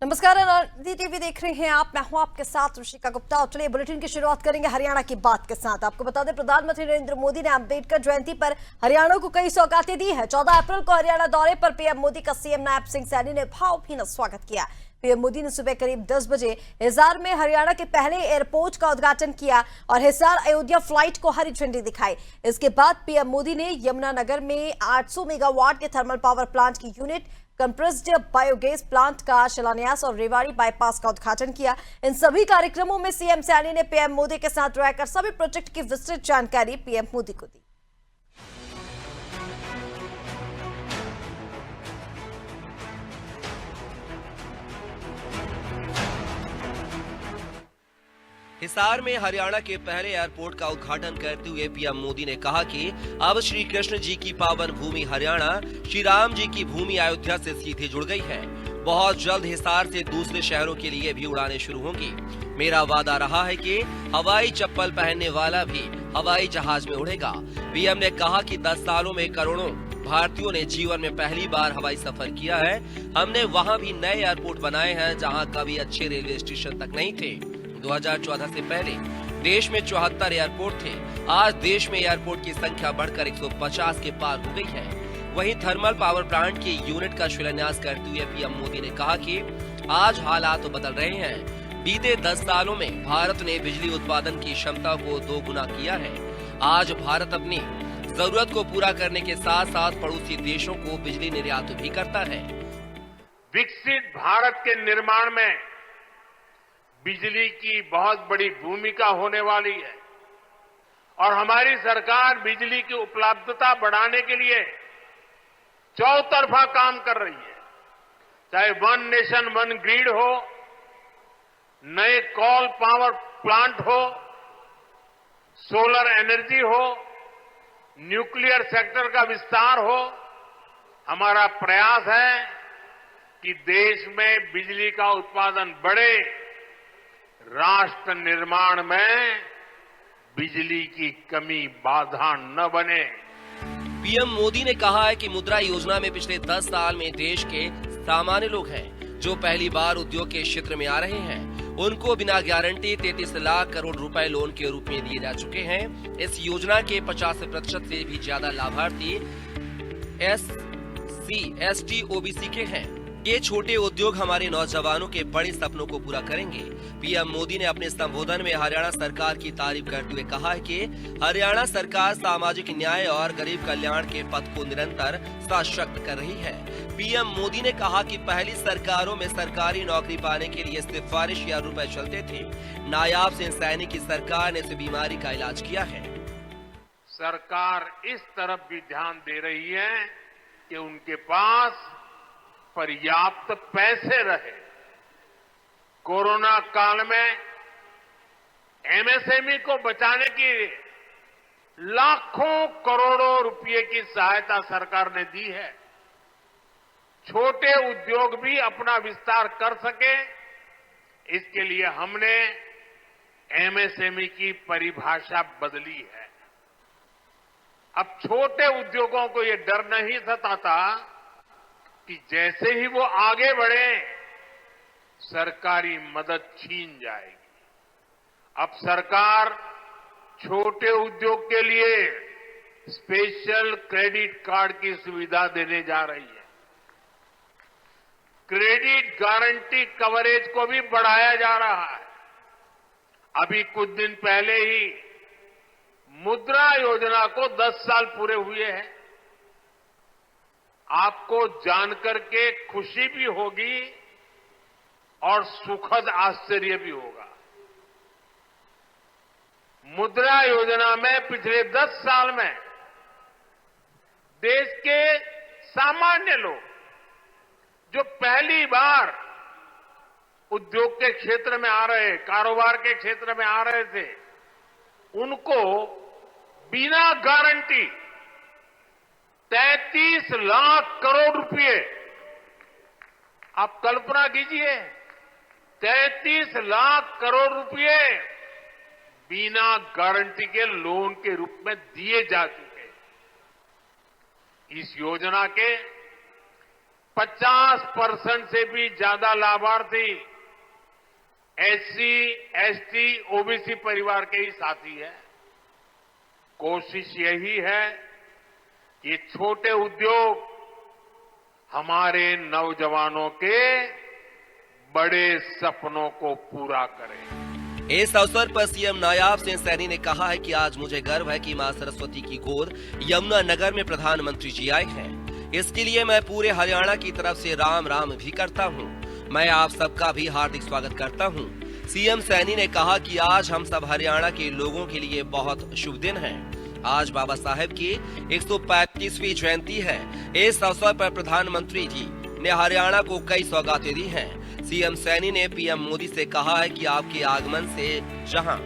नमस्कार, अनादि टीवी देख रहे हैं आप। मैं हूं आपके साथ ऋषिका गुप्ता और चलिए बुलेटिन की शुरुआत करेंगे हरियाणा की बात के साथ। आपको बता दें, प्रधानमंत्री नरेंद्र मोदी ने अंबेडकर जयंती पर हरियाणा को कई सौगातें दी है। 14 अप्रैल को हरियाणा दौरे पर पीएम मोदी का सीएम नायब सिंह सैनी ने भावभीनी स्वागत किया। पीएम मोदी ने सुबह करीब 10 बजे हिसार में हरियाणा के पहले एयरपोर्ट का उद्घाटन किया और हिसार अयोध्या फ्लाइट को हरी झंडी दिखाई। इसके बाद पीएम मोदी ने यमुनानगर में 800 मेगावाट के थर्मल पावर प्लांट की यूनिट, कंप्रेस्ड बायोगैस प्लांट का शिलान्यास और रेवाड़ी बाईपास का उद्घाटन किया। इन सभी कार्यक्रमों में सीएम सैनी ने पीएम मोदी के साथ रहकर सभी प्रोजेक्ट की विस्तृत जानकारी पीएम मोदी को दी। हिसार में हरियाणा के पहले एयरपोर्ट का उद्घाटन करते हुए पीएम मोदी ने कहा कि अब श्री कृष्ण जी की पावन भूमि हरियाणा श्री राम जी की भूमि अयोध्या से सीधे जुड़ गई है। बहुत जल्द हिसार से दूसरे शहरों के लिए भी उड़ानें शुरू होंगी। मेरा वादा रहा है कि हवाई चप्पल पहनने वाला भी हवाई जहाज में उड़ेगा। पीएम ने कहा कि 10 सालों में करोड़ों भारतीयों ने जीवन में पहली बार हवाई सफर किया है। हमने वहाँ भी नए एयरपोर्ट बनाए हैं जहाँ कभी अच्छे रेलवे स्टेशन तक नहीं थे। 2014 से पहले देश में 74 एयरपोर्ट थे। आज देश में एयरपोर्ट की संख्या बढ़कर 150 के पार हो गई है। वहीं थर्मल पावर प्लांट की यूनिट का शिलान्यास करते हुए पीएम मोदी ने कहा कि आज हालात तो बदल रहे हैं। बीते 10 सालों में भारत ने बिजली उत्पादन की क्षमता को 2 गुना किया है। आज भारत अपनी जरूरत को पूरा करने के साथ साथ पड़ोसी देशों को बिजली निर्यात भी करता है। विकसित भारत के निर्माण में बिजली की बहुत बड़ी भूमिका होने वाली है और हमारी सरकार बिजली की उपलब्धता बढ़ाने के लिए चौतरफा काम कर रही है। चाहे वन नेशन वन ग्रिड हो, नए कोल पावर प्लांट हो, सोलर एनर्जी हो, न्यूक्लियर सेक्टर का विस्तार हो, हमारा प्रयास है कि देश में बिजली का उत्पादन बढ़े, राष्ट्र निर्माण में बिजली की कमी बाधा न बने। पीएम मोदी ने कहा है कि मुद्रा योजना में पिछले 10 साल में देश के सामान्य लोग हैं जो पहली बार उद्योग के क्षेत्र में आ रहे हैं, उनको बिना गारंटी 33 लाख करोड़ रुपए लोन के रूप में दिए जा चुके हैं। इस योजना के 50% से भी ज्यादा लाभार्थी SC, ST, OBC के हैं। ये छोटे उद्योग हमारे नौजवानों के बड़े सपनों को पूरा करेंगे। पीएम मोदी ने अपने संबोधन में हरियाणा सरकार की तारीफ करते हुए कहा है कि हरियाणा सरकार सामाजिक न्याय और गरीब कल्याण के पथ को निरंतर सशक्त कर रही है। पीएम मोदी ने कहा कि पहली सरकारों में सरकारी नौकरी पाने के लिए सिफारिश या रुपए चलते थे। नायाब सिंह सैनी की सरकार ने इस बीमारी का इलाज किया है। सरकार इस तरफ भी ध्यान दे रही है कि उनके पास पर्याप्त पैसे रहे। कोरोना काल में एमएसएमई को बचाने की लाखों करोड़ों रुपए की सहायता सरकार ने दी है। छोटे उद्योग भी अपना विस्तार कर सके, इसके लिए हमने एमएसएमई की परिभाषा बदली है। अब छोटे उद्योगों को ये डर नहीं सताता कि जैसे ही वो आगे बढ़े सरकारी मदद छीन जाएगी। अब सरकार छोटे उद्योग के लिए स्पेशल क्रेडिट कार्ड की सुविधा देने जा रही है। क्रेडिट गारंटी कवरेज को भी बढ़ाया जा रहा है। अभी कुछ दिन पहले ही मुद्रा योजना को 10 साल पूरे हुए हैं। आपको जानकर के खुशी भी होगी और सुखद आश्चर्य भी होगा। मुद्रा योजना में पिछले 10 साल में देश के सामान्य लोग जो पहली बार उद्योग के क्षेत्र में आ रहे, कारोबार के क्षेत्र में आ रहे थे, उनको बिना गारंटी 33 लाख करोड़ रुपए, आप कल्पना कीजिए, 33 लाख करोड़ रुपए बिना गारंटी के लोन के रूप में दिए जा चुके। इस योजना के 50% से भी ज्यादा लाभार्थी एससी, एसटी, ओबीसी परिवार के ही साथी हैं। कोशिश यही है कि छोटे उद्योग हमारे नौजवानों के बड़े सपनों को पूरा करें। इस अवसर पर सीएम नायाब सिंह सैनी ने कहा है कि आज मुझे गर्व है कि मां सरस्वती की गोद यमुनानगर में प्रधानमंत्री जी आए हैं। इसके लिए मैं पूरे हरियाणा की तरफ से राम राम भी करता हूं। मैं आप सबका भी हार्दिक स्वागत करता हूं। सीएम सैनी ने कहा कि आज हम सब हरियाणा के लोगों के लिए बहुत शुभ दिन है। आज बाबा साहेब की 135वीं जयंती है। इस अवसर पर प्रधानमंत्री जी ने हरियाणा को कई सौगातें दी हैं। सीएम सैनी ने पीएम मोदी से कहा है कि आपके आगमन से जहां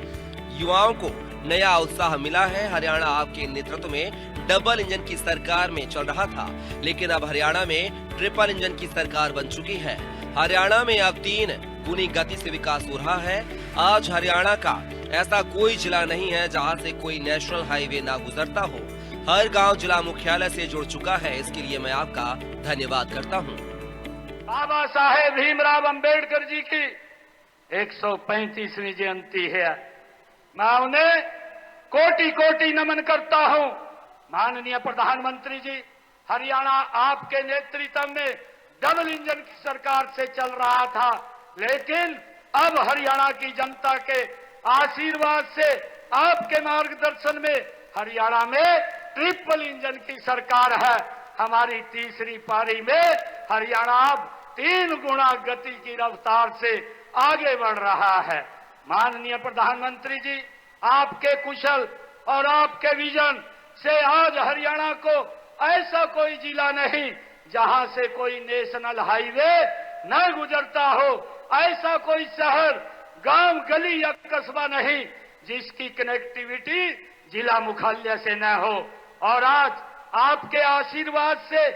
युवाओं को नया उत्साह मिला है, हरियाणा आपके नेतृत्व में डबल इंजन की सरकार में चल रहा था, लेकिन अब हरियाणा में ट्रिपल इंजन की सरकार बन चुकी है। हरियाणा में अब 3 गुनी गति से विकास हो रहा है। आज हरियाणा का ऐसा कोई जिला नहीं है जहां से कोई नेशनल हाईवे ना गुजरता हो। हर गांव जिला मुख्यालय से जुड़ चुका है। इसके लिए मैं आपका धन्यवाद करता हूं। बाबा साहेब भीमराव अंबेडकर जी की 135वीं जयंती है। मैं उन्हें कोटि कोटि नमन करता हूं। माननीय प्रधानमंत्री जी, हरियाणा आपके नेतृत्व में डबल इंजन की सरकार से चल रहा था, लेकिन अब हरियाणा की जनता के आशीर्वाद से, आपके मार्गदर्शन में हरियाणा में ट्रिपल इंजन की सरकार है। हमारी तीसरी पारी में हरियाणा अब 3 गुना गति की रफ्तार से आगे बढ़ रहा है। माननीय प्रधानमंत्री जी, आपके कुशल और आपके विजन से आज हरियाणा को ऐसा कोई जिला नहीं जहां से कोई नेशनल हाईवे न गुजरता हो, ऐसा कोई शहर, गांव, गली या कस्बा नहीं जिसकी कनेक्टिविटी जिला मुख्यालय से न हो। और आज आपके आशीर्वाद से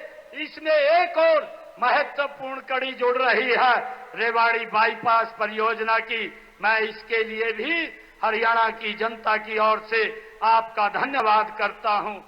इसमें एक और महत्वपूर्ण कड़ी जुड़ रही है, रेवाड़ी बाईपास परियोजना की। मैं इसके लिए भी हरियाणा की जनता की ओर से आपका धन्यवाद करता हूं।